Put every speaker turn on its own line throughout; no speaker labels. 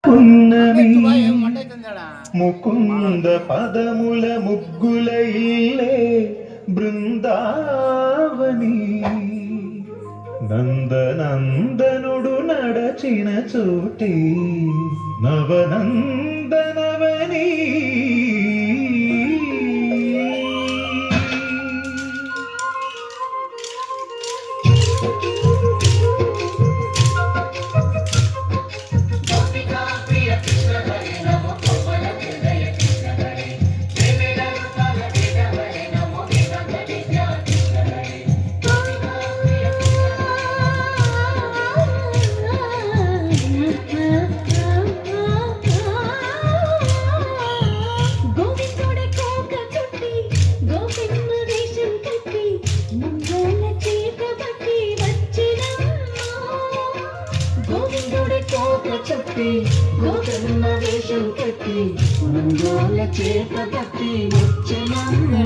పున్నమి ముకుంద పదముల ముగ్గుల ఇల్లే బృందావని నందనందనుడు నడచిన చోటే నవనందనవని
గోకర్ణ వేషం కట్టి నంగోల చేత పట్టి వచ్చనమ్మ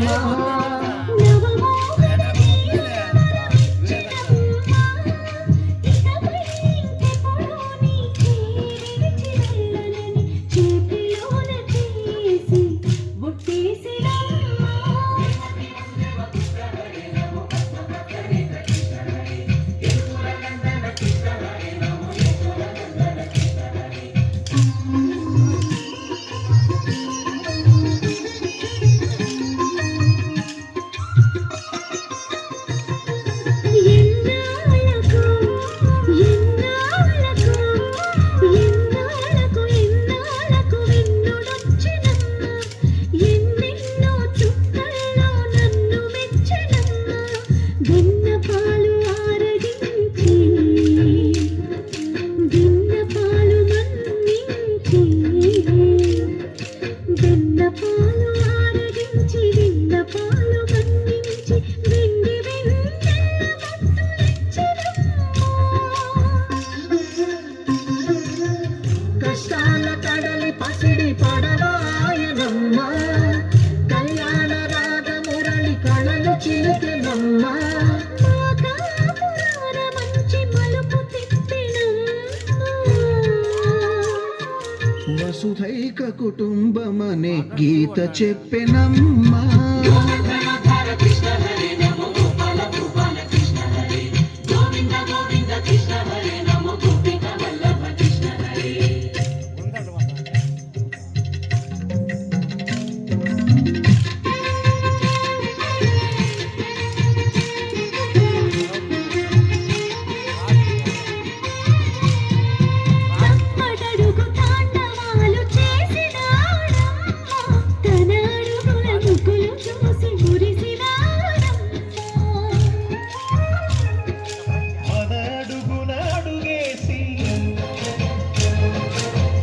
కష్టాల కడలి పసిడి పడవాయనమ్మ కళ్యాణ రాగ మురళి కళలు చిలుకెనమ్మ మంచి మలుపు వసుధైక కుటుంబమనే గీత చెప్పెనమ్మా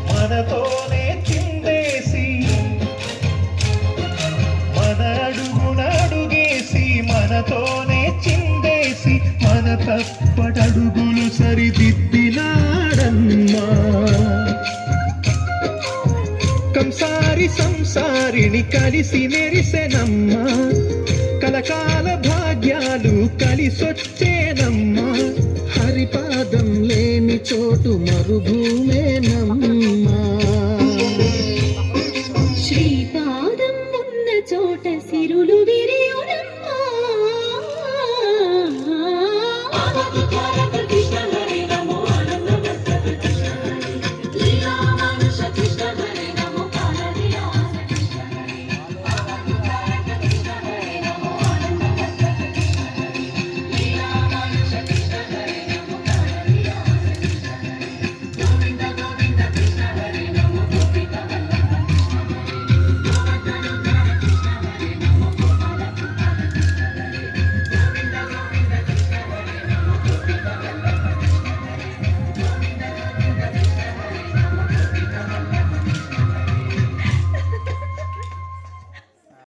మనతోనే చిందేసి మన అడుగునడుగేసి మనతోనే చిందేసి మన తప్పటడుగులు సరిదిద్దినాడమ్మా కంసారి సంసారిని కలిసి మెరిసెనమ్మా కలకాల భాగ్యాలు కలిసొచ్చేనమ్మా హరిపాదం లేని చోటు మరుభూమేనమ్మా